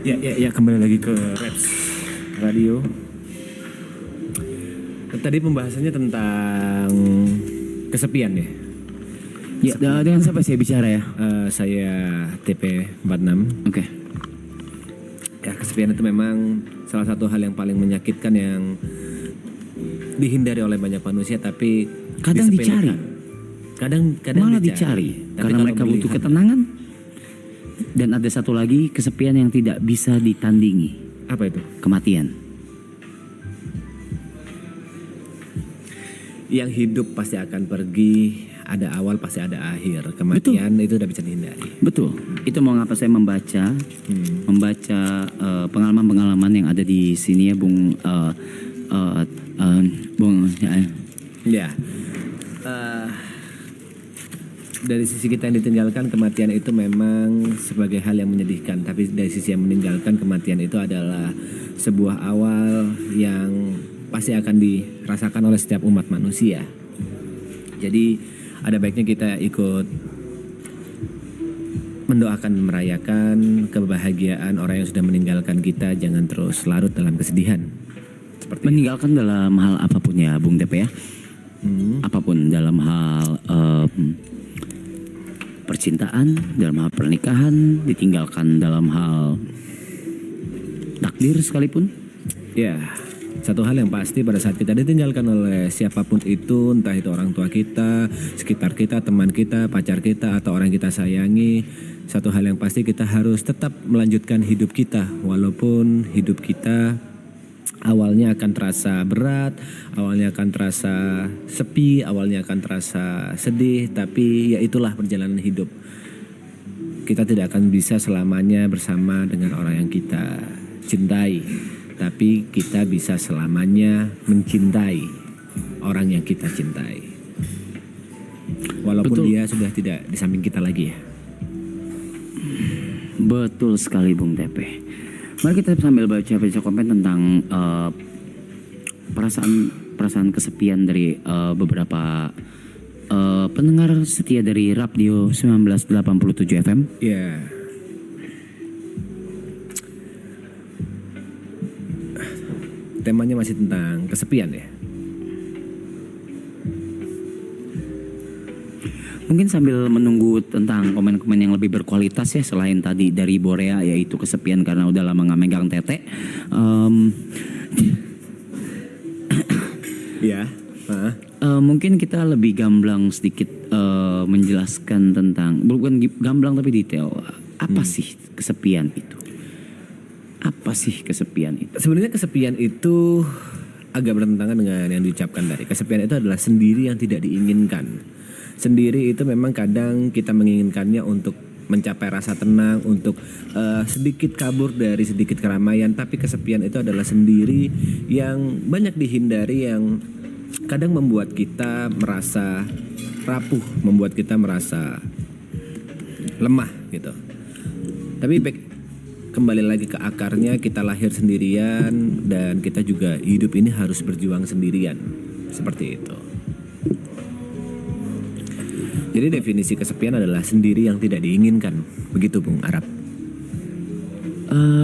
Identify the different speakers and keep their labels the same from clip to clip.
Speaker 1: Ya, kembali lagi ke Reps Radio. Tadi pembahasannya tentang kesepian ya.
Speaker 2: Ya, dengan siapa saya bicara ya?
Speaker 1: Saya TP46.
Speaker 2: Oke.
Speaker 1: Ya, kesepian itu memang salah satu hal yang paling menyakitkan yang dihindari oleh banyak manusia, tapi
Speaker 2: Kadang dicari.
Speaker 1: Kadang
Speaker 2: Malah dicari. Karena mereka butuh ketenangan. Dan ada satu lagi, kesepian yang tidak bisa ditandingi.
Speaker 1: Apa itu?
Speaker 2: Kematian.
Speaker 1: Yang hidup pasti akan pergi, ada awal pasti ada akhir. Kematian itu udah bisa dihindari.
Speaker 2: Betul. Itu mengapa saya membaca pengalaman-pengalaman yang ada di sini ya, Bung.
Speaker 1: Ya. Dari sisi kita yang ditinggalkan, kematian itu memang sebagai hal yang menyedihkan. Tapi dari sisi yang meninggalkan, kematian itu adalah sebuah awal yang pasti akan dirasakan oleh setiap umat manusia. Jadi ada baiknya kita ikut mendoakan, merayakan kebahagiaan orang yang sudah meninggalkan kita. Jangan terus larut dalam kesedihan. Seperti
Speaker 2: meninggalkan dalam hal apapun ya, Bung Tepe ya. Apapun, dalam hal percintaan, dalam hal pernikahan, ditinggalkan dalam hal takdir sekalipun.
Speaker 1: Ya, satu hal yang pasti pada saat kita ditinggalkan oleh siapapun itu, entah itu orang tua kita, sekitar kita, teman kita, pacar kita, atau orang kita sayangi, satu hal yang pasti kita harus tetap melanjutkan hidup kita. Walaupun hidup kita awalnya akan terasa berat, awalnya akan terasa sepi, awalnya akan terasa sedih, tapi ya itulah perjalanan hidup. Kita tidak akan bisa selamanya bersama dengan orang yang kita cintai, tapi kita bisa selamanya mencintai orang yang kita cintai. Walaupun
Speaker 2: Betul.
Speaker 1: dia sudah tidak di samping kita lagi ya.
Speaker 2: Betul sekali, Bung Tepe. Mari kita sambil baca komen tentang perasaan kesepian dari beberapa pendengar setia dari Radio 1987 FM.
Speaker 1: Ya. Temanya masih tentang kesepian ya.
Speaker 2: Mungkin sambil menunggu tentang komen-komen yang lebih berkualitas ya, selain tadi dari Borea yaitu kesepian karena udah lama gak megang tete.
Speaker 1: Ya.
Speaker 2: Mungkin kita lebih gamblang sedikit menjelaskan tentang, bukan gamblang tapi detail. Apa sih kesepian itu? Apa sih kesepian itu?
Speaker 1: Sebenarnya kesepian itu agak bertentangan dengan yang diucapkan tadi. Kesepian itu adalah sendiri yang tidak diinginkan. Sendiri itu memang kadang kita menginginkannya untuk mencapai rasa tenang, untuk sedikit kabur dari sedikit keramaian. Tapi kesepian itu adalah sendiri yang banyak dihindari, yang kadang membuat kita merasa rapuh, membuat kita merasa lemah gitu. Tapi kembali lagi ke akarnya, kita lahir sendirian dan kita juga hidup ini harus berjuang sendirian. Seperti itu. Jadi definisi kesepian adalah sendiri yang tidak diinginkan. Begitu Bung Arab.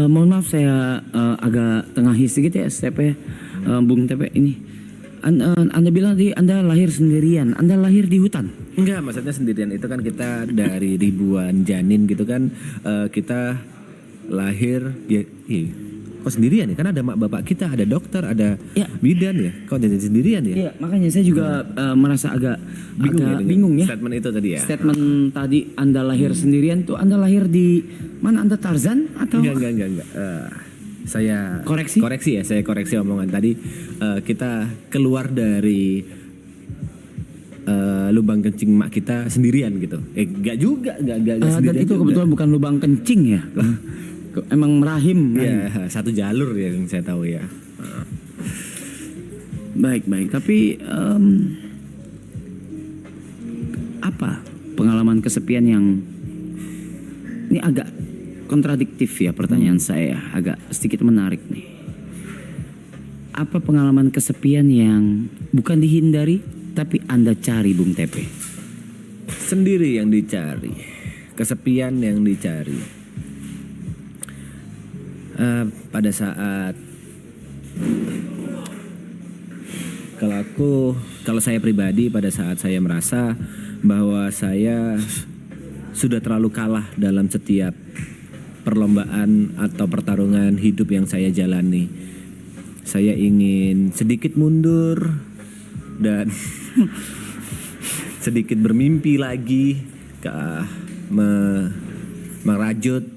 Speaker 2: Mohon maaf saya agak tengahi sedikit ya, Tepe, Bung Tepe ini. Anda bilang tadi Anda lahir sendirian. Anda lahir di hutan?
Speaker 1: Enggak, maksudnya sendirian itu kan kita dari ribuan janin gitu kan, kita lahir ya, kok sendirian ya? Kan ada mak bapak kita, ada dokter, ada bidan ya. Kok jadi sendirian ya?
Speaker 2: Iya, makanya saya juga merasa agak bingung ya.
Speaker 1: Statement itu tadi ya.
Speaker 2: Statement tadi Anda lahir sendirian tuh, Anda lahir di mana? Anda Tarzan atau?
Speaker 1: Enggak. Saya
Speaker 2: koreksi
Speaker 1: ya, saya koreksi omongan tadi. Kita keluar dari lubang kencing mak kita sendirian gitu. Enggak juga, enggak sendirian.
Speaker 2: Dan itu juga kebetulan bukan lubang kencing ya. Emang merahim.
Speaker 1: Ya, satu jalur ya yang saya tahu ya.
Speaker 2: Baik. Tapi apa pengalaman kesepian yang ini agak kontradiktif ya pertanyaan saya, agak sedikit menarik nih. Apa pengalaman kesepian yang bukan dihindari tapi Anda cari, Bung Tepe?
Speaker 1: Sendiri yang dicari, kesepian yang dicari. Pada saat kalau saya pribadi, pada saat saya merasa bahwa saya sudah terlalu kalah dalam setiap perlombaan atau pertarungan hidup yang saya jalani. Saya ingin sedikit mundur dan sedikit bermimpi lagi ke merajut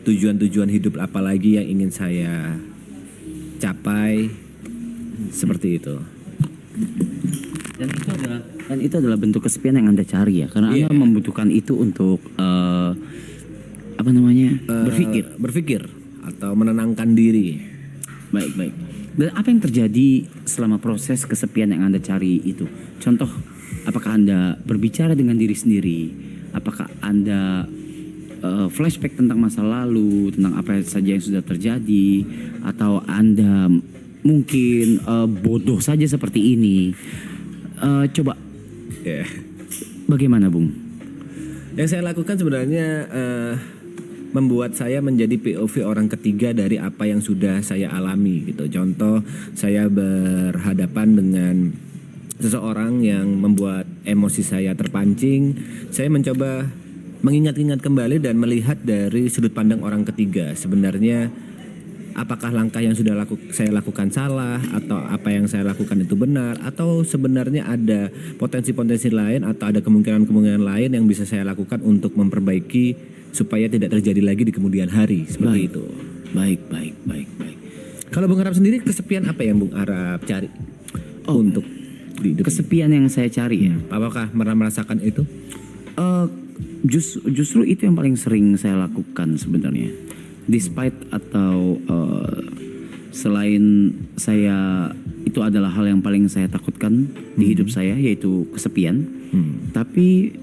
Speaker 1: tujuan-tujuan hidup apa lagi yang ingin saya capai, seperti itu.
Speaker 2: Dan itu adalah bentuk kesepian yang Anda cari ya, karena Anda membutuhkan itu untuk
Speaker 1: berpikir atau menenangkan diri.
Speaker 2: Baik. Dan apa yang terjadi selama proses kesepian yang Anda cari itu? Contoh, apakah Anda berbicara dengan diri sendiri? Apakah Anda flashback tentang masa lalu, tentang apa saja yang sudah terjadi? Atau Anda mungkin bodoh saja seperti ini? Coba, bagaimana Bung?
Speaker 1: Yang saya lakukan sebenarnya membuat saya menjadi POV orang ketiga dari apa yang sudah saya alami gitu. Contoh, saya berhadapan dengan seseorang yang membuat emosi saya terpancing. Saya mencoba mengingat-ingat kembali dan melihat dari sudut pandang orang ketiga. Sebenarnya apakah langkah yang sudah saya lakukan salah, atau apa yang saya lakukan itu benar, atau sebenarnya ada potensi-potensi lain atau ada kemungkinan-kemungkinan lain yang bisa saya lakukan untuk memperbaiki supaya tidak terjadi lagi di kemudian hari, seperti itu.
Speaker 2: Baik.
Speaker 1: Kalau Bung Arap sendiri, kesepian apa yang Bung Arap cari untuk di hidup?
Speaker 2: Kesepian yang saya cari ya.
Speaker 1: Apakah pernah merasakan itu?
Speaker 2: Justru itu yang paling sering saya lakukan sebenarnya. Despite atau selain saya, itu adalah hal yang paling saya takutkan di hidup saya, yaitu kesepian. Tapi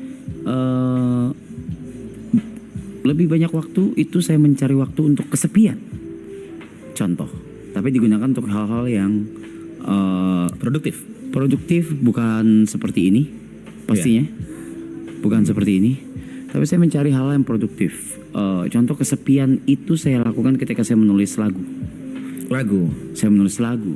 Speaker 2: lebih banyak waktu itu saya mencari waktu untuk kesepian. Contoh, tapi digunakan untuk hal-hal yang produktif, bukan seperti ini pastinya. Bukan seperti ini. Tapi saya mencari hal yang produktif. Contoh kesepian itu saya lakukan ketika saya menulis lagu. Saya menulis lagu.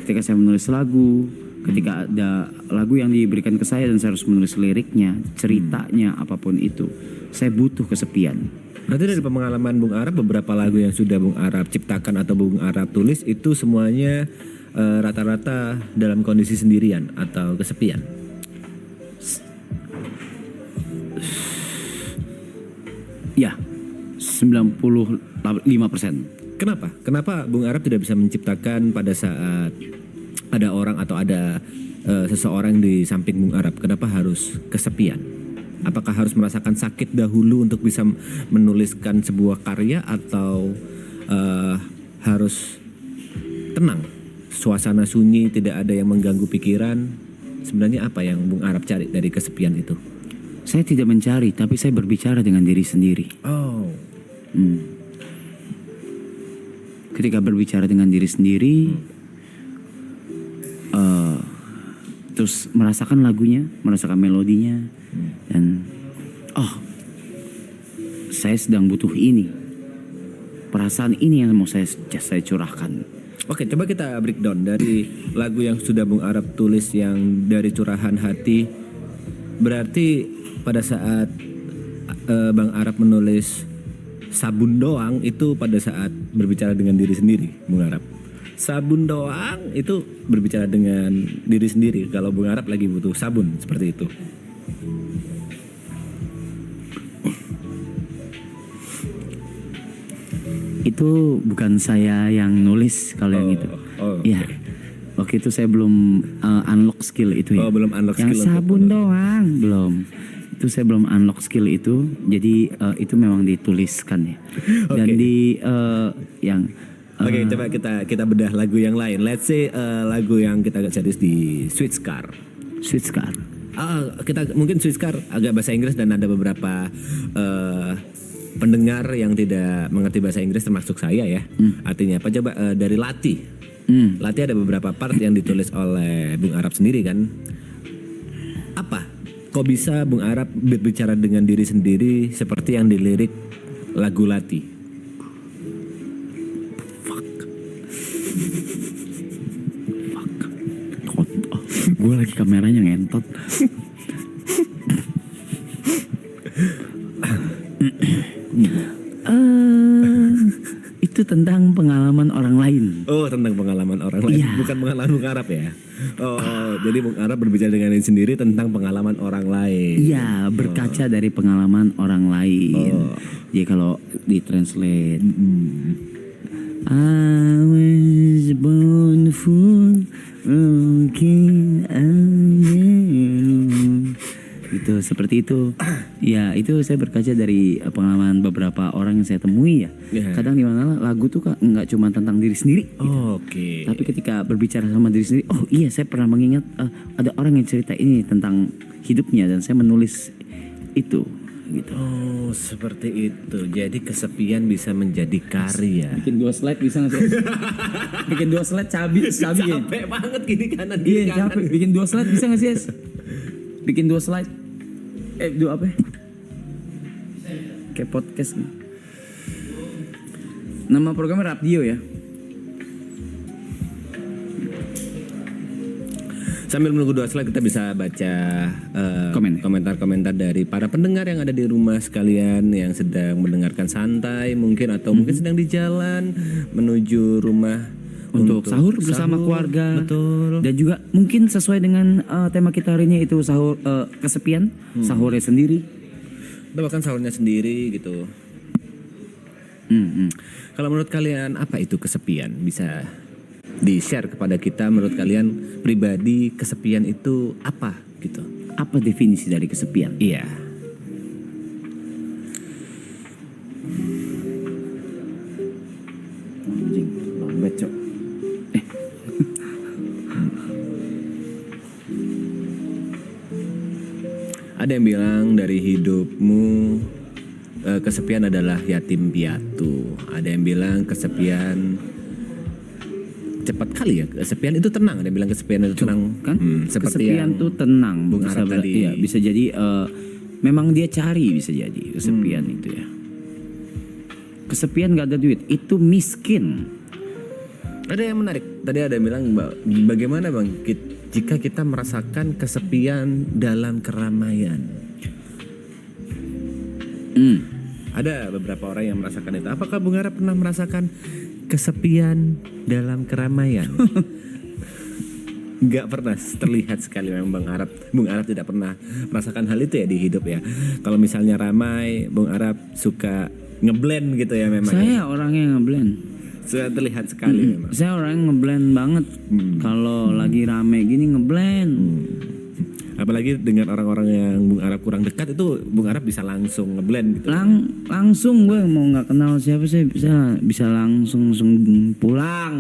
Speaker 2: Ketika saya menulis lagu, ketika ada lagu yang diberikan ke saya dan saya harus menulis liriknya, ceritanya, apapun itu, saya butuh kesepian.
Speaker 1: Berarti dari pengalaman Bung Arap, beberapa lagu yang sudah Bung Arap ciptakan atau Bung Arap tulis itu semuanya rata-rata dalam kondisi sendirian atau kesepian?
Speaker 2: Ya, 95%.
Speaker 1: Kenapa Bung Arap tidak bisa menciptakan pada saat ada orang atau ada seseorang di samping Bung Arap? Kenapa harus kesepian? Apakah harus merasakan sakit dahulu untuk bisa menuliskan sebuah karya, atau harus tenang, suasana sunyi, tidak ada yang mengganggu pikiran? Sebenarnya apa yang Bung Arap cari dari kesepian itu?
Speaker 2: Saya tidak mencari, tapi saya berbicara dengan diri sendiri. Ketika berbicara dengan diri sendiri, terus merasakan lagunya, merasakan melodinya, dan saya sedang butuh ini, perasaan ini yang mau saya curahkan.
Speaker 1: Oke, coba kita breakdown dari lagu yang sudah Bung Arap tulis yang dari curahan hati. Berarti pada saat Bang Arap menulis Sabun Doang itu pada saat berbicara dengan diri sendiri, Bung Arap. Sabun doang itu berbicara dengan diri sendiri. Kalau Bung Arap lagi butuh sabun, seperti itu.
Speaker 2: Itu bukan saya yang nulis kalau yang itu. Ya, waktu itu saya belum unlock skill itu ya.
Speaker 1: Belum unlock skill.
Speaker 2: Yang sabun doang belum. Itu saya belum unlock skill itu. Jadi itu memang dituliskan ya. Dan di yang
Speaker 1: coba kita bedah lagu yang lain. Let's say lagu yang kita agak serius di Sweet Scar. Kita mungkin Sweet Scar agak bahasa Inggris dan ada beberapa pendengar yang tidak mengerti bahasa Inggris termasuk saya ya. Artinya apa? Coba dari Lati. Lati ada beberapa part yang ditulis oleh Bung Arap sendiri kan. Apa? Kok bisa Bung Arap berbicara dengan diri sendiri seperti yang dilirik lagu Lati?
Speaker 2: Gue lagi kameranya ngentot. Itu tentang pengalaman orang lain.
Speaker 1: Oh, tentang pengalaman orang lain,
Speaker 2: Iya.
Speaker 1: bukan pengalaman Bung Arab ya. Oh, jadi Bung Arab berbicara dengan diri sendiri tentang pengalaman orang lain.
Speaker 2: Iya, berkaca dari pengalaman orang lain. Jadi kalau ditranslate, I was born full, broken again. Gitu, seperti itu. Ya, itu saya berkaca dari pengalaman beberapa orang yang saya temui ya.
Speaker 1: Iya.
Speaker 2: Kadang di mana lagu tuh nggak cuma tentang diri sendiri.
Speaker 1: Oke.
Speaker 2: Tapi ketika berbicara sama diri sendiri, oh iya saya pernah mengingat ada orang yang cerita ini tentang hidupnya dan saya menulis itu gitu.
Speaker 1: Oh, seperti itu. Jadi kesepian bisa menjadi karya.
Speaker 2: Bikin 2 slide bisa nggak sih? Bikin 2 slide cabi ya.
Speaker 1: Capek banget gini kanan
Speaker 2: Iya
Speaker 1: kiri kanan.
Speaker 2: capek. Bikin 2 slide bisa nggak sih? Es? Bikin 2 slide. 2 apa? Kayak podcast. Nama programnya Radio ya.
Speaker 1: Sambil menunggu 2 slide kita bisa baca
Speaker 2: Komen.
Speaker 1: komentar-komentar dari para pendengar yang ada di rumah sekalian yang sedang mendengarkan santai mungkin atau mungkin sedang di jalan menuju rumah
Speaker 2: Untuk sahur bersama keluarga.
Speaker 1: Betul.
Speaker 2: Dan juga mungkin sesuai dengan tema kita hari ini itu sahur kesepian, sahurnya sendiri.
Speaker 1: Atau bahkan sahurnya sendiri gitu. Kalau menurut kalian apa itu kesepian? Bisa di-share kepada kita, menurut kalian pribadi kesepian itu apa gitu?
Speaker 2: Apa definisi dari kesepian?
Speaker 1: Iya.
Speaker 2: Anjing, lambat cok.
Speaker 1: Ada yang bilang dari hidupmu kesepian adalah yatim piatu. Ada yang bilang kesepian cepat kali ya. Kesepian itu tenang. Ada yang bilang kesepian itu tenang.
Speaker 2: Kan?
Speaker 1: Seperti
Speaker 2: Kesepian
Speaker 1: yang
Speaker 2: tuh tenang.
Speaker 1: Bung
Speaker 2: Bisa
Speaker 1: Arab tadi.
Speaker 2: iya, bisa jadi memang dia cari, bisa jadi kesepian itu ya. Kesepian gak ada duit, itu miskin.
Speaker 1: Ada yang menarik. Tadi ada yang bilang bagaimana bang jika kita merasakan kesepian dalam keramaian. Ada beberapa orang yang merasakan itu. Apakah Bung Arab pernah merasakan kesepian dalam keramaian? Nggak pernah, terlihat sekali memang Bung Arab tidak pernah merasakan hal itu ya di hidup ya. Kalau misalnya ramai, Bung Arab suka ngeblend gitu ya memang.
Speaker 2: Saya orangnya ngeblend.
Speaker 1: Sudah terlihat sekali memang.
Speaker 2: Saya orangnya ngeblend banget. Kalau lagi rame gini ngeblend.
Speaker 1: Apalagi dengan orang-orang yang Bung Arab kurang dekat itu Bung Arab bisa langsung ngeblend gitu.
Speaker 2: Langsung gue mau nggak kenal siapa saya bisa langsung pulang.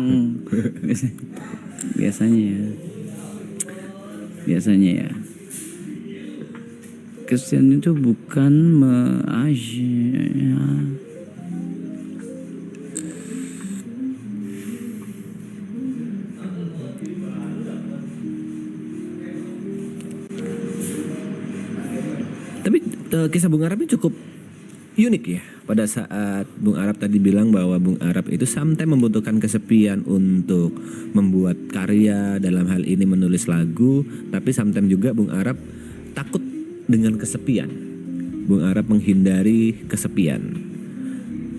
Speaker 2: Biasanya ya. Kesian itu bukan
Speaker 1: Tapi kisah Bung Arab ini cukup unik ya. Pada saat Bung Arab tadi bilang bahwa Bung Arab itu sometimes membutuhkan kesepian untuk membuat karya, dalam hal ini menulis lagu. Tapi sometimes juga Bung Arab takut dengan kesepian. Bung Arab menghindari kesepian.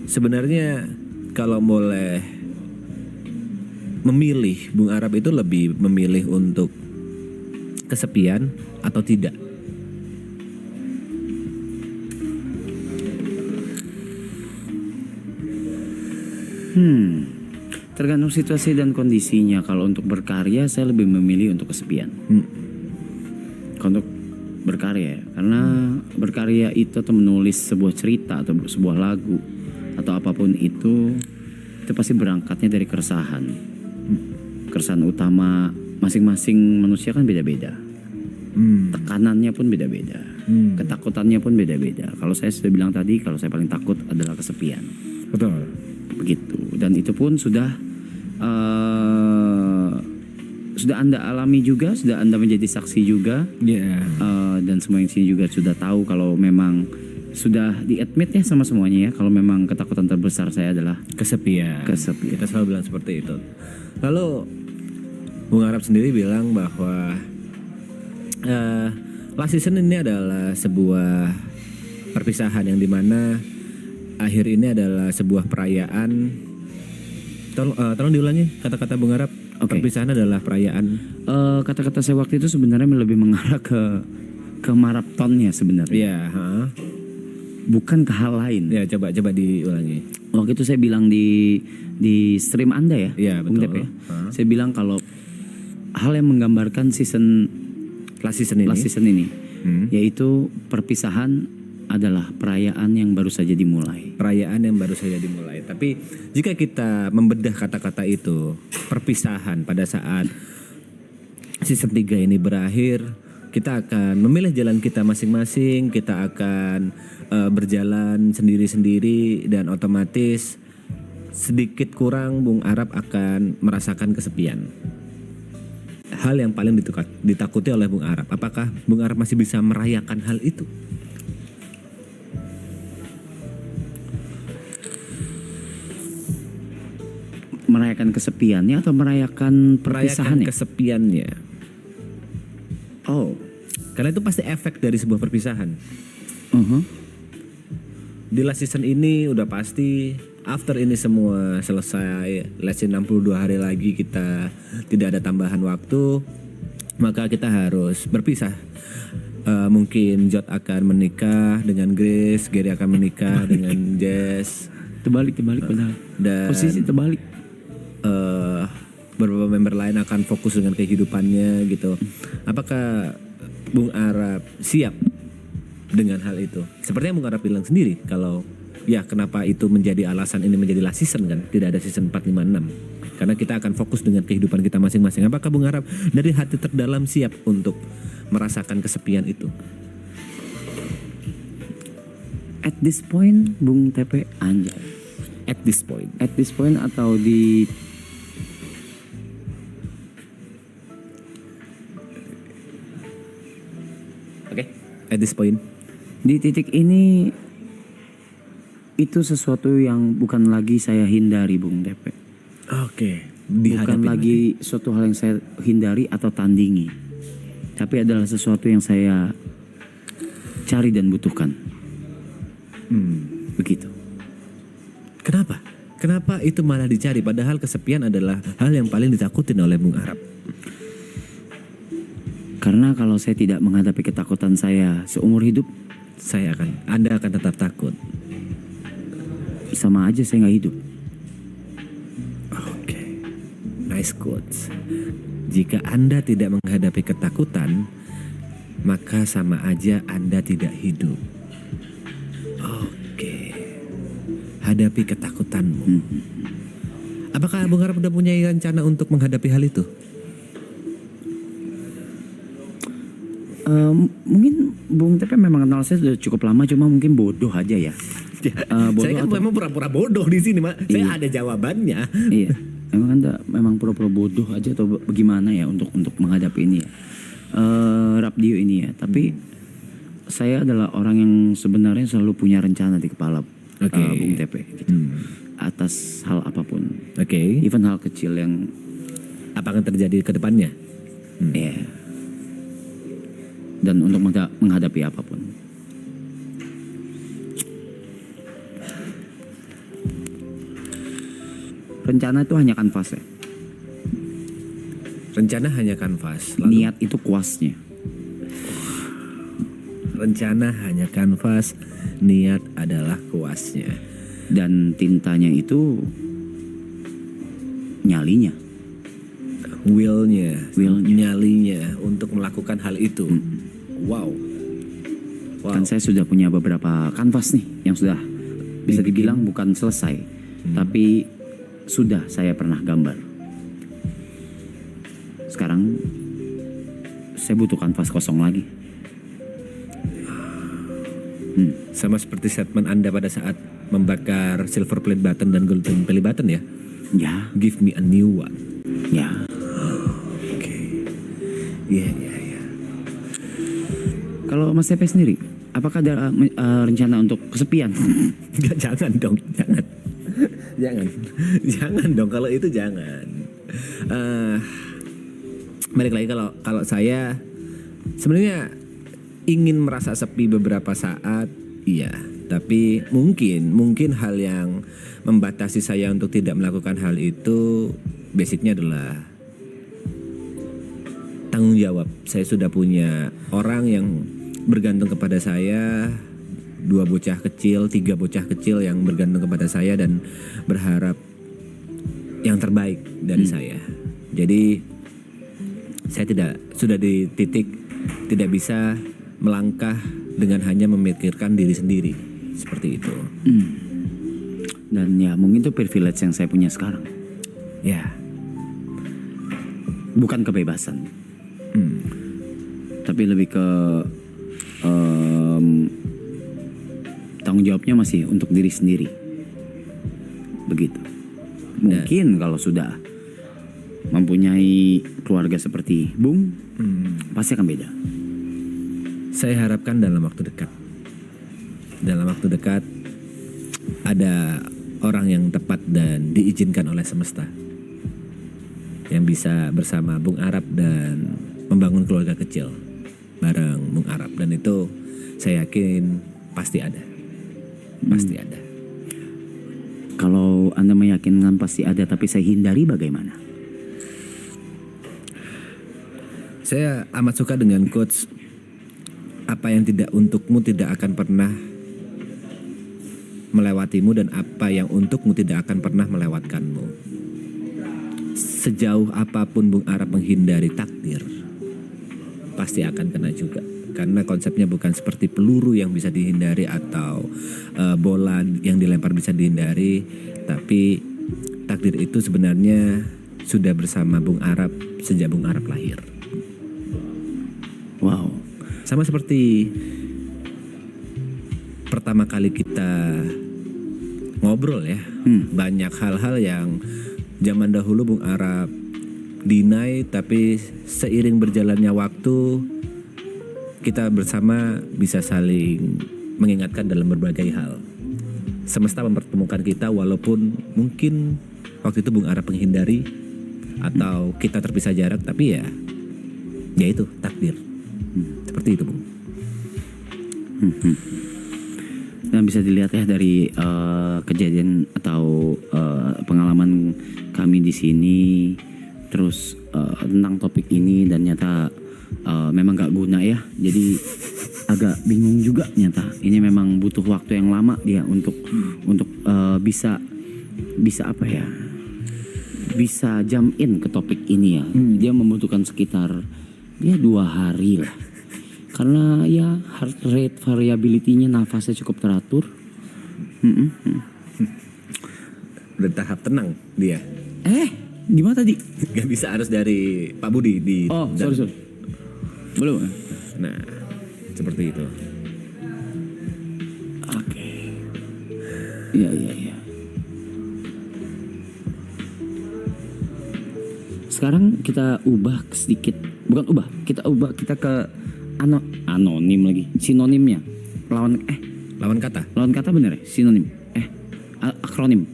Speaker 1: Sebenarnya kalau boleh memilih, Bung Arab itu lebih memilih untuk kesepian atau tidak?
Speaker 2: Tergantung situasi dan kondisinya. Kalau untuk berkarya saya lebih memilih untuk kesepian. Kalau untuk berkarya, karena berkarya itu atau menulis sebuah cerita atau sebuah lagu atau apapun itu pasti berangkatnya dari keresahan. Keresahan utama masing-masing manusia kan beda-beda. Tekanannya pun beda-beda. Ketakutannya pun beda-beda. Kalau saya sudah bilang tadi, kalau saya paling takut adalah kesepian.
Speaker 1: Betul.
Speaker 2: Begitu. Dan itu pun sudah Anda alami juga, sudah Anda menjadi saksi juga. Dan semua yang sini juga sudah tahu kalau memang sudah di-admit ya sama semuanya ya, kalau memang ketakutan terbesar saya adalah
Speaker 1: Kesepian. Kita selalu bilang seperti itu. Lalu Bung Arab sendiri bilang bahwa Last season ini adalah sebuah perpisahan yang dimana akhir ini adalah sebuah perayaan. Tolong diulangi kata-kata Bung Arab.
Speaker 2: Oke.
Speaker 1: Perpisahan adalah perayaan.
Speaker 2: Kata-kata saya waktu itu sebenarnya lebih mengarah ke maratonnya sebenarnya,
Speaker 1: Iya,
Speaker 2: bukan ke hal lain.
Speaker 1: ya coba diulangi.
Speaker 2: Waktu itu saya bilang di stream Anda ya,
Speaker 1: Iya,
Speaker 2: Bung
Speaker 1: betul.
Speaker 2: Tep ya. Saya bilang kalau hal yang menggambarkan
Speaker 1: Last season ini.
Speaker 2: last season ini, yaitu perpisahan adalah perayaan yang baru saja dimulai.
Speaker 1: Perayaan yang baru saja dimulai. Tapi jika kita membedah kata-kata itu, perpisahan pada saat season 3 ini berakhir, kita akan memilih jalan kita masing-masing, kita akan berjalan sendiri-sendiri dan otomatis sedikit kurang Bung Arab akan merasakan kesepian. Hal yang paling ditakuti oleh Bung Arab, apakah Bung Arab masih bisa merayakan hal itu?
Speaker 2: Merayakan kesepiannya atau merayakan
Speaker 1: Merayakan
Speaker 2: perpisahannya?
Speaker 1: kesepiannya.
Speaker 2: Oh,
Speaker 1: Karena itu pasti efek dari sebuah perpisahan.
Speaker 2: uh-huh.
Speaker 1: Di last season ini udah pasti after ini semua selesai, less than 62 hari lagi kita tidak ada tambahan waktu, maka kita harus berpisah. Mungkin Jod akan menikah dengan Grace, Gary akan menikah dengan Jess,
Speaker 2: Terbalik padahal.
Speaker 1: dan
Speaker 2: Posisi terbalik.
Speaker 1: beberapa member lain akan fokus dengan kehidupannya gitu. Apakah Bung Arab siap dengan hal itu? Seperti yang Bung Arab bilang sendiri, kalau ya kenapa itu menjadi alasan ini menjadi last season kan, tidak ada season 4, 5, 6. Karena kita akan fokus dengan kehidupan kita masing-masing. Apakah Bung Arab dari hati terdalam siap untuk merasakan kesepian itu?
Speaker 2: At this point, Bung Tepe anjay.
Speaker 1: At this point.
Speaker 2: At this point atau di
Speaker 1: Oke. At this point.
Speaker 2: di titik ini itu sesuatu yang bukan lagi saya hindari, Bung Tepe.
Speaker 1: Oke.
Speaker 2: Bukan lagi suatu hal yang saya hindari atau tandingi. Tapi adalah sesuatu yang saya cari dan butuhkan. Begitu.
Speaker 1: Kenapa? Kenapa itu malah dicari? Padahal kesepian adalah hal yang paling ditakutin oleh Bung Arab.
Speaker 2: Karena kalau saya tidak menghadapi ketakutan saya seumur hidup,
Speaker 1: Anda akan tetap takut.
Speaker 2: sama aja saya nggak hidup.
Speaker 1: Oke. Nice quotes. Jika Anda tidak menghadapi ketakutan, maka sama aja Anda tidak hidup. Oke. Hadapi ketakutanmu. Apakah Bung Arab udah punya rencana untuk menghadapi hal itu?
Speaker 2: Mungkin Bung Tepe memang kenal saya sudah cukup lama, cuma mungkin bodoh aja ya. Bodoh
Speaker 1: Saya kan
Speaker 2: atau-
Speaker 1: memang pura-pura bodoh di sini, Mak. Saya ada jawabannya.
Speaker 2: Iya, memang pura-pura bodoh aja atau bagaimana ya untuk menghadapi ini ya, Rapdio ini ya. Tapi saya adalah orang yang sebenarnya selalu punya rencana di kepala,
Speaker 1: Oke.
Speaker 2: Bung Tepe, gitu. Atas hal apapun,
Speaker 1: Oke.
Speaker 2: even hal kecil yang,
Speaker 1: Apa akan terjadi ke depannya?
Speaker 2: ya, dan untuk menghadapi apapun. Rencana itu hanya kanvas ya.
Speaker 1: Rencana hanya kanvas. Lalu
Speaker 2: Niat itu kuasnya.
Speaker 1: rencana hanya kanvas, niat adalah kuasnya.
Speaker 2: Dan tintanya itu nyalinya.
Speaker 1: Willnya,
Speaker 2: Willnya.
Speaker 1: nyalinya untuk melakukan hal itu. Wow.
Speaker 2: Kan saya sudah punya beberapa kanvas nih yang sudah bisa dibilang bukan selesai, tapi sudah saya pernah gambar. Sekarang saya butuh kanvas kosong lagi.
Speaker 1: Sama seperti statement Anda pada saat membakar silver plate button dan golden belly button ya.
Speaker 2: Ya,
Speaker 1: Give me a new one.
Speaker 2: ya.
Speaker 1: Oke. Iya.
Speaker 2: Kalau Mas Tepe sendiri, apakah ada rencana untuk kesepian?
Speaker 1: Enggak, jangan dong, jangan. Jangan dong, kalau itu jangan. Balik lagi, kalau saya Sebenarnya ingin merasa sepi beberapa saat, iya. Tapi mungkin hal yang membatasi saya untuk tidak melakukan hal itu basicnya adalah tanggung jawab. Saya sudah punya orang yang bergantung kepada saya, 2 bocah kecil, 3 bocah kecil yang bergantung kepada saya dan berharap yang terbaik dari saya. Jadi saya sudah di titik tidak bisa melangkah dengan hanya memikirkan diri sendiri. Seperti itu.
Speaker 2: Dan ya mungkin itu privilege yang saya punya sekarang.
Speaker 1: Ya.
Speaker 2: Bukan kebebasan. Tapi lebih ke tanggung jawabnya masih untuk diri sendiri. Begitu. Mungkin kalau sudah mempunyai keluarga seperti Bung, pasti akan beda.
Speaker 1: Saya harapkan dalam waktu dekat. Dalam waktu dekat ada orang yang tepat dan diizinkan oleh semesta yang bisa bersama Bung Arab dan membangun keluarga kecil bareng Bung Arab, dan itu saya yakin pasti ada. Pasti ada.
Speaker 2: Kalau Anda meyakinkan pasti ada tapi saya hindari, bagaimana?
Speaker 1: Saya amat suka dengan quotes, apa yang tidak untukmu tidak akan pernah melewatimu, dan apa yang untukmu tidak akan pernah melewatkanmu. Sejauh apapun Bung Arab menghindari takdir, pasti akan kena juga. Karena konsepnya bukan seperti peluru yang bisa dihindari atau bola yang dilempar bisa dihindari, tapi takdir itu sebenarnya sudah bersama Bung Arab sejak Bung Arab lahir.
Speaker 2: Wow.
Speaker 1: Sama seperti pertama kali kita ngobrol ya, banyak hal-hal yang zaman dahulu Bung Arab deny, tapi seiring berjalannya waktu kita bersama bisa saling mengingatkan dalam berbagai hal. Semesta mempertemukan kita walaupun mungkin waktu itu Bung Arab menghindari atau kita terpisah jarak, tapi ya itu takdir. Seperti itu, Bung.
Speaker 2: Dan bisa dilihat ya dari kejadian atau pengalaman kami di sini, terus tentang topik ini, dan nyata memang gak guna ya. Jadi agak bingung juga nyata. Ini memang butuh waktu yang lama dia untuk bisa apa ya? Bisa jump in ke topik ini ya. Dia membutuhkan sekitar 2 hari lah. Karena ya heart rate variability-nya, nafasnya cukup teratur.
Speaker 1: Udah tahap tenang dia.
Speaker 2: Gimana tadi?
Speaker 1: Gak bisa harus dari Pak Budi di.
Speaker 2: Oh, sorry. Belum.
Speaker 1: Nah, seperti itu.
Speaker 2: Oke. Iya. Sekarang kita ubah sedikit. Bukan ubah, kita ke anonim lagi. Sinonimnya.
Speaker 1: Lawan kata.
Speaker 2: Lawan kata bener ya? Sinonim. Akronim.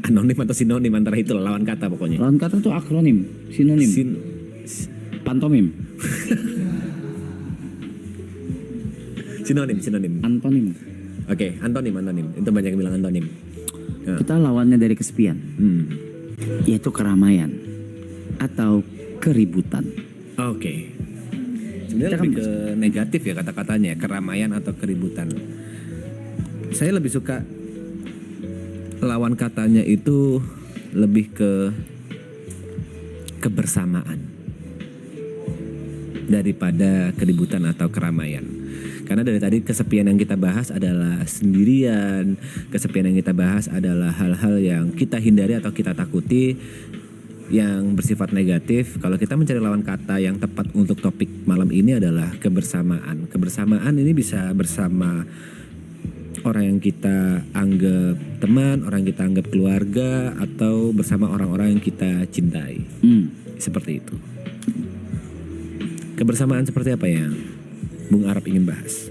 Speaker 1: Anonim atau sinonim, antara itu lawan kata pokoknya.
Speaker 2: Lawan kata tuh akronim, sinonim. Pantomim.
Speaker 1: Sinonim.
Speaker 2: Antonim.
Speaker 1: Oke, antonim. Itu banyak yang bilang antonim. Ya.
Speaker 2: Kita lawannya dari kesepian. Yaitu keramaian atau keributan.
Speaker 1: Oke. Sebenarnya lebih ke negatif ya kata-katanya, keramaian atau keributan. Saya lebih suka lawan katanya itu lebih ke kebersamaan daripada keributan atau keramaian. Karena dari tadi kesepian yang kita bahas adalah sendirian, kesepian yang kita bahas adalah hal-hal yang kita hindari atau kita takuti yang bersifat negatif. Kalau kita mencari lawan kata yang tepat untuk topik malam ini adalah kebersamaan. Kebersamaan ini bisa bersama orang yang kita anggap teman, orang yang kita anggap keluarga, atau bersama orang-orang yang kita cintai. Seperti itu. Kebersamaan seperti apa yang Bung Arab ingin bahas?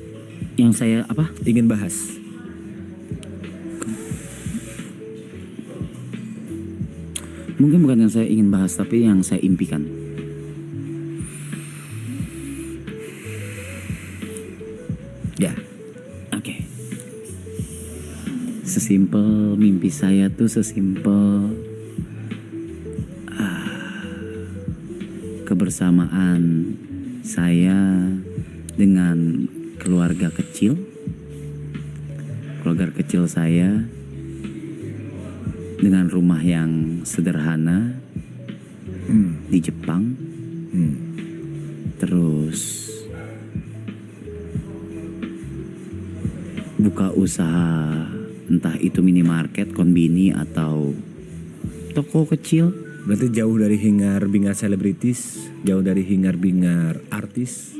Speaker 2: Yang saya apa?
Speaker 1: Ingin bahas.
Speaker 2: Mungkin bukan yang saya ingin bahas, tapi yang saya impikan. Sesimpel mimpi saya tuh sesimpel kebersamaan saya dengan keluarga kecil saya dengan rumah yang sederhana di Jepang. Terus buka usaha, entah itu minimarket, konbini atau toko kecil.
Speaker 1: Berarti jauh dari hingar-bingar selebritis, jauh dari hingar-bingar artis.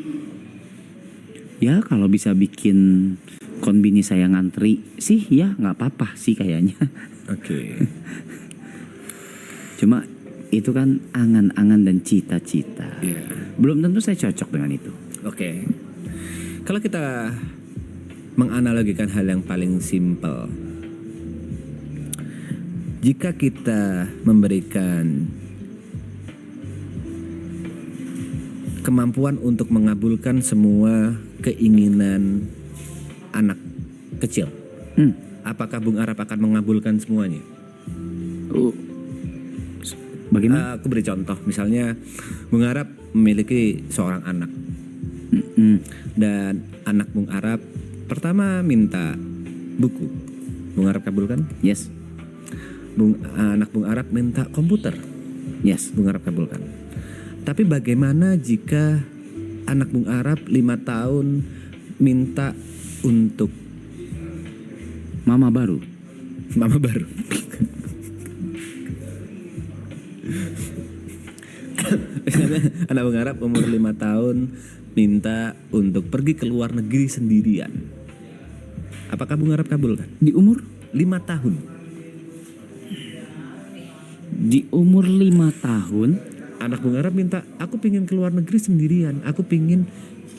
Speaker 2: Ya kalau bisa bikin konbini saya ngantri sih ya nggak apa-apa sih kayaknya.
Speaker 1: Oke.
Speaker 2: Cuma itu kan angan-angan dan cita-cita.
Speaker 1: Iya.
Speaker 2: Belum tentu saya cocok dengan itu.
Speaker 1: Oke. Kalau kita menganalogikan hal yang paling simpel, jika kita memberikan kemampuan untuk mengabulkan semua keinginan anak kecil, apakah Bung Arap akan mengabulkan semuanya?
Speaker 2: Bagaimana?
Speaker 1: Aku beri contoh, misalnya Bung Arap memiliki seorang anak, dan anak Bung Arap pertama minta buku, Bung Arap kabulkan?
Speaker 2: Yes.
Speaker 1: Anak Bung Arap minta komputer,
Speaker 2: Yes.
Speaker 1: Bung Arap kabulkan. Tapi bagaimana jika anak Bung Arap 5 tahun minta untuk
Speaker 2: Mama baru.
Speaker 1: mama baru? Anak Bung Arap umur 5 tahun minta untuk pergi ke luar negeri sendirian. Apakah Bung Arap kabulkan?
Speaker 2: Di umur
Speaker 1: 5 tahun.
Speaker 2: Di umur 5 tahun.
Speaker 1: Anak Bung Arap minta, aku pingin ke luar negeri sendirian. Aku pingin,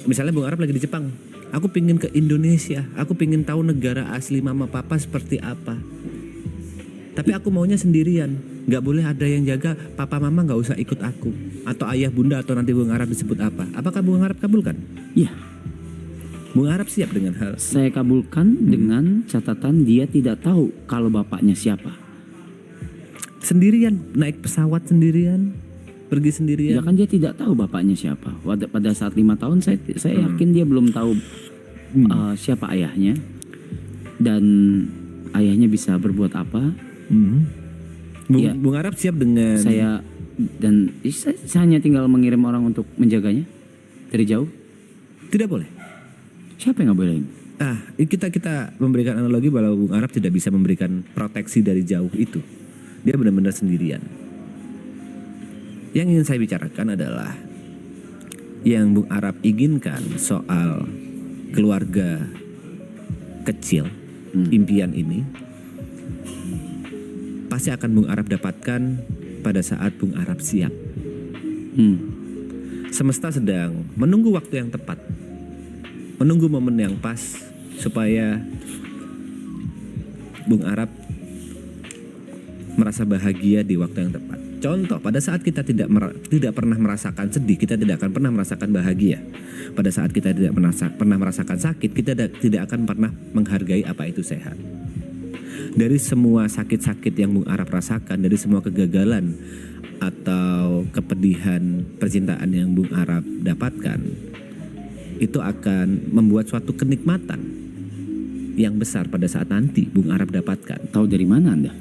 Speaker 1: misalnya Bung Arap lagi di Jepang, aku pingin ke Indonesia. Aku pingin tahu negara asli mama papa seperti apa. Tapi aku maunya sendirian. Gak boleh ada yang jaga, papa mama gak usah ikut aku. Atau ayah bunda atau nanti Bung Arap disebut apa. Apakah Bung Arap kabulkan?
Speaker 2: Ya,
Speaker 1: Bung Arap siap dengan hal
Speaker 2: saya kabulkan dengan catatan dia tidak tahu kalau bapaknya siapa.
Speaker 1: sendirian, naik pesawat sendirian, pergi
Speaker 2: Ya
Speaker 1: sendirian.
Speaker 2: kan dia tidak tahu bapaknya siapa. Pada saat 5 tahun saya yakin dia belum tahu siapa ayahnya dan ayahnya bisa berbuat apa.
Speaker 1: Bung Arap siap dengan
Speaker 2: Saya hanya tinggal mengirim orang untuk menjaganya dari jauh.
Speaker 1: tidak boleh.
Speaker 2: Siapa yang nggak boleh?
Speaker 1: Kita memberikan analogi bahwa Bung Arap tidak bisa memberikan proteksi dari jauh itu. Dia benar-benar sendirian. Yang ingin saya bicarakan adalah yang Bung Arap inginkan soal keluarga kecil, impian ini pasti akan Bung Arap dapatkan pada saat Bung Arap siap. Semesta sedang menunggu waktu yang tepat, menunggu momen yang pas supaya Bung Arap merasa bahagia di waktu yang tepat. Contoh, pada saat kita tidak pernah merasakan sedih, kita tidak akan pernah merasakan bahagia. Pada saat kita tidak pernah merasakan sakit, kita tidak akan pernah menghargai apa itu sehat. Dari semua sakit-sakit yang Bung Arap rasakan, dari semua kegagalan atau kepedihan percintaan yang Bung Arap dapatkan, itu akan membuat suatu kenikmatan yang besar pada saat nanti Bung Arap dapatkan.
Speaker 2: Tahu dari mana Anda?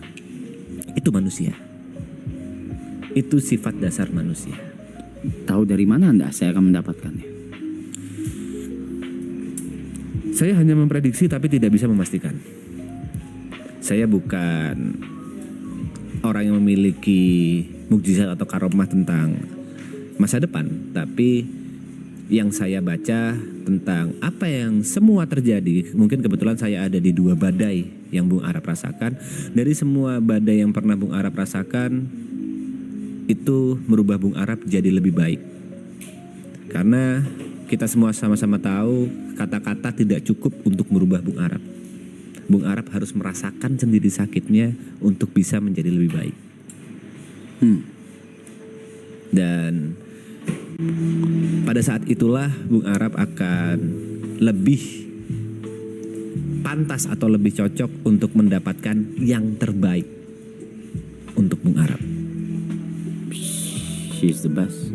Speaker 1: Itu manusia. Itu sifat dasar manusia.
Speaker 2: Tahu dari mana Anda saya akan mendapatkannya?
Speaker 1: Saya hanya memprediksi tapi tidak bisa memastikan. Saya bukan orang yang memiliki mukjizat atau karomah tentang masa depan, tapi yang saya baca tentang apa yang semua terjadi, mungkin kebetulan saya ada di 2 badai yang Bung Arap rasakan. Dari semua badai yang pernah Bung Arap rasakan, itu merubah Bung Arap jadi lebih baik. Karena kita semua sama-sama tahu kata-kata tidak cukup untuk merubah Bung Arap. Bung Arap harus merasakan sendiri sakitnya untuk bisa menjadi lebih baik. Dan pada saat itulah Bung Arap akan lebih pantas atau lebih cocok untuk mendapatkan yang terbaik untuk Bung Arab?
Speaker 2: She's the best.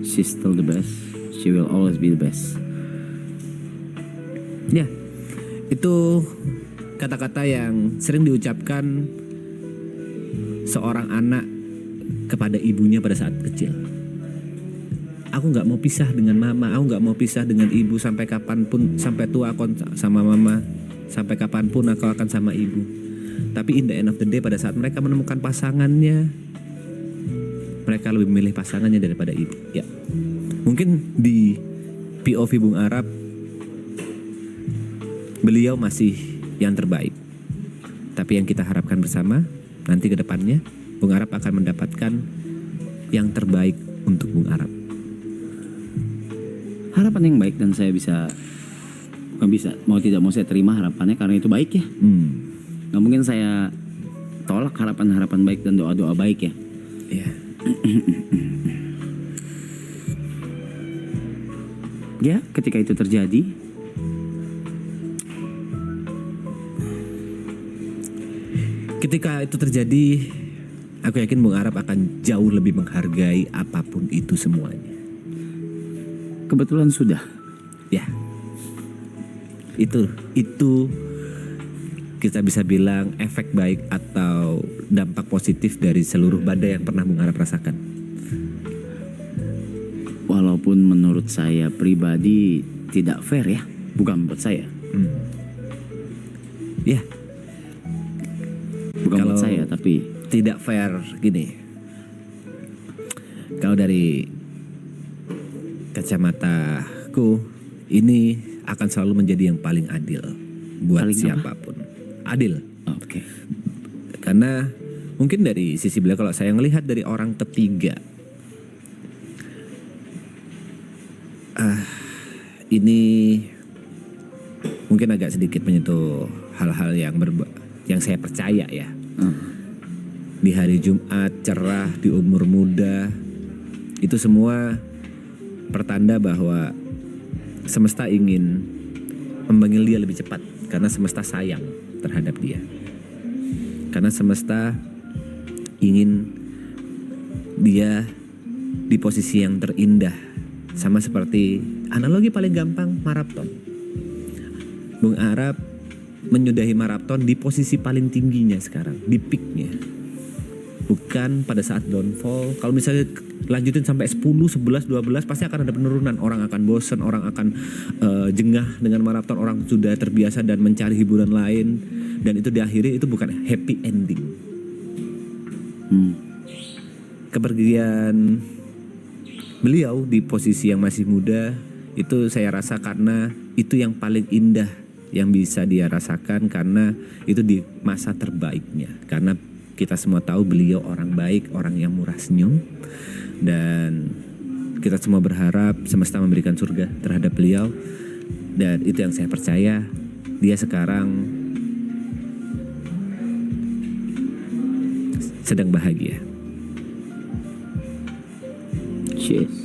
Speaker 2: She's still the best. She will always be the best.
Speaker 1: Ya, itu kata-kata yang sering diucapkan seorang anak kepada ibunya pada saat kecil. Aku nggak mau pisah dengan mama, aku nggak mau pisah dengan ibu sampai kapanpun, sampai tua aku sama mama, sampai kapanpun aku akan sama ibu. Tapi in the end of the day, pada saat mereka menemukan pasangannya, mereka lebih memilih pasangannya daripada ibu. Ya, mungkin di POV Bung Arab, beliau masih yang terbaik. Tapi yang kita harapkan bersama, nanti ke depannya, Bung Arab akan mendapatkan yang terbaik untuk Bung Arab.
Speaker 2: Harapan yang baik, dan saya bukan bisa, mau tidak mau saya terima harapannya karena itu baik ya. Nggak mungkin saya tolak harapan-harapan baik dan doa-doa baik ya.
Speaker 1: Iya.
Speaker 2: Ya, ketika itu terjadi,
Speaker 1: aku yakin Bung Arab akan jauh lebih menghargai apapun itu semuanya.
Speaker 2: kebetulan sudah.
Speaker 1: Ya, itu kita bisa bilang efek baik atau dampak positif dari seluruh badai yang pernah Bung Arab rasakan.
Speaker 2: Walaupun menurut saya pribadi tidak fair ya, bukan buat saya.
Speaker 1: Ya,
Speaker 2: Bukan
Speaker 1: Kalau
Speaker 2: buat saya, tapi
Speaker 1: tidak fair gini. Kalau dari kacamataku, ini akan selalu menjadi yang paling adil buat
Speaker 2: Paling apa?
Speaker 1: siapapun. Adil.
Speaker 2: oke.
Speaker 1: Karena mungkin dari sisi beliau, kalau saya melihat dari orang ketiga, ini mungkin agak sedikit menyentuh hal-hal yang saya percaya ya. Di hari Jumat cerah, di umur muda, itu semua pertanda bahwa semesta ingin memanggil dia lebih cepat, karena semesta sayang terhadap dia. Karena semesta ingin dia di posisi yang terindah. Sama seperti analogi paling gampang, maraton. Bung Arab menyudahi maraton di posisi paling tingginya sekarang, di peaknya. Bukan pada saat downfall. Kalau misalnya lanjutin sampai 10, 11, 12, pasti akan ada penurunan. Orang akan bosan, orang akan jengah dengan maraton. Orang sudah terbiasa dan mencari hiburan lain. Dan itu diakhiri, itu bukan happy ending. Kepergian beliau di posisi yang masih muda, itu saya rasa karena itu yang paling indah yang bisa dia rasakan, karena itu di masa terbaiknya. Karena kita semua tahu beliau orang baik, orang yang murah senyum, dan kita semua berharap semesta memberikan surga terhadap beliau. Dan itu yang saya percaya, dia sekarang sedang bahagia.
Speaker 2: Cheers.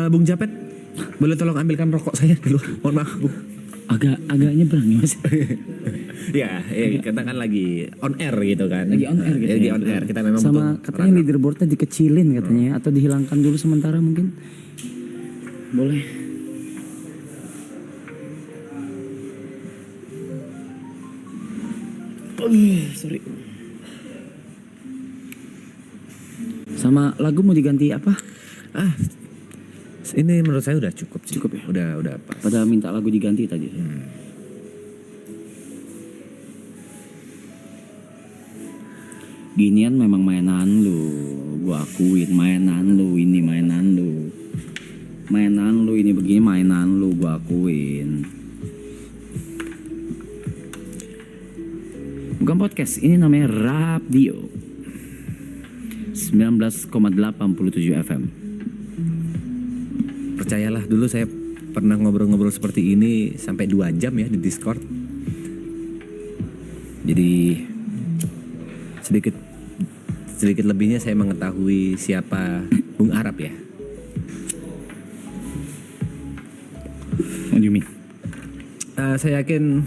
Speaker 1: Bung Japet, boleh tolong ambilkan rokok saya di luar? Mohon maaf, Bung.
Speaker 2: Agak nyebrang ya Mas.
Speaker 1: Ya, kita kan lagi on air gitu kan.
Speaker 2: Lagi on air gitu.
Speaker 1: Lagi
Speaker 2: ya.
Speaker 1: on air. Kita memang
Speaker 2: sama
Speaker 1: butuh
Speaker 2: katanya leaderboardnya dikecilin katanya, atau dihilangkan dulu sementara mungkin. Boleh. Sorry. Sama lagu mau diganti apa?
Speaker 1: Ini menurut saya udah cukup sih.
Speaker 2: Cukup ya?
Speaker 1: Udah pas.
Speaker 2: Pada minta lagu diganti tadi. Ginian memang mainan lu, gua akuin mainan lu ini begini mainan lu, gua akuin. Bukan podcast, ini namanya Radio 19,87 FM.
Speaker 1: Percayalah, dulu saya pernah ngobrol-ngobrol seperti ini sampai 2 jam ya di Discord. Jadi sedikit lebihnya saya mengetahui siapa Bung Arab ya.
Speaker 2: you mean?
Speaker 1: Saya yakin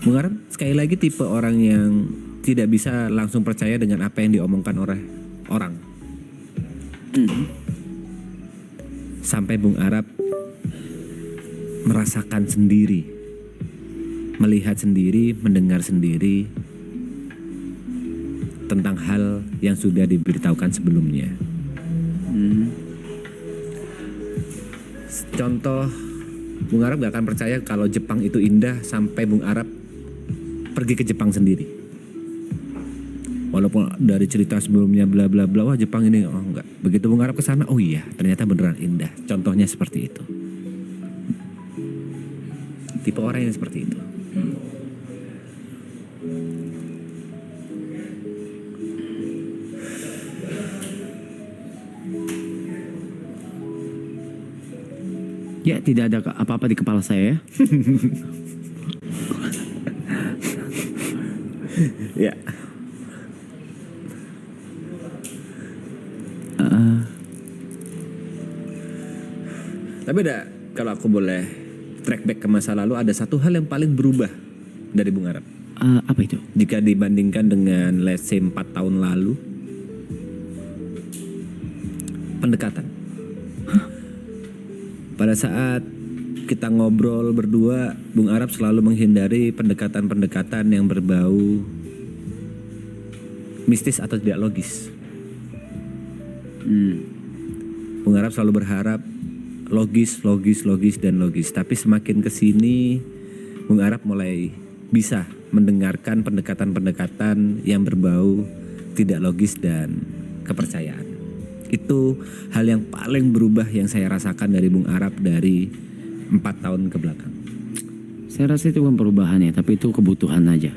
Speaker 1: Bung Arab sekali lagi tipe orang yang tidak bisa langsung percaya dengan apa yang diomongkan oleh orang. Sampai Bung Arab merasakan sendiri, melihat sendiri, mendengar sendiri tentang hal yang sudah diberitahukan sebelumnya. Contoh, Bung Arab gak akan percaya kalau Jepang itu indah sampai Bung Arab pergi ke Jepang sendiri. Walaupun dari cerita sebelumnya bla bla bla, wah Jepang ini, oh enggak. Begitu Bung Arab ke sana, oh iya, ternyata beneran indah. Contohnya seperti itu. Tipe orang yang seperti itu.
Speaker 2: Ya, tidak ada apa-apa di kepala saya ya.
Speaker 1: Ya. Tapi ada, kalau aku boleh track back ke masa lalu, ada satu hal yang paling berubah dari Bung Arab.
Speaker 2: Apa itu?
Speaker 1: Jika dibandingkan dengan let's say 4 tahun lalu. Pendekatan. Pada saat kita ngobrol berdua, Bung Arab selalu menghindari pendekatan-pendekatan yang berbau mistis atau tidak logis. Bung Arab selalu berharap logis, dan logis. Tapi semakin kesini, Bung Arab mulai bisa mendengarkan pendekatan-pendekatan yang berbau tidak logis dan kepercayaan. Itu hal yang paling berubah yang saya rasakan dari Bung Arab dari 4 tahun ke belakang.
Speaker 2: Saya rasa itu bukan perubahan ya, tapi itu kebutuhan aja.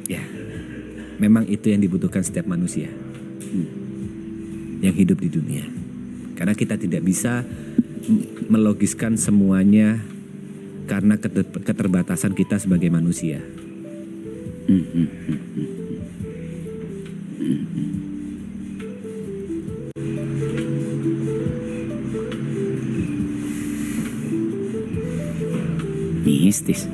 Speaker 1: Ya, memang itu yang dibutuhkan setiap manusia yang hidup di dunia. Karena kita tidak bisa melogiskan semuanya karena keterbatasan kita sebagai manusia.
Speaker 2: Mistis.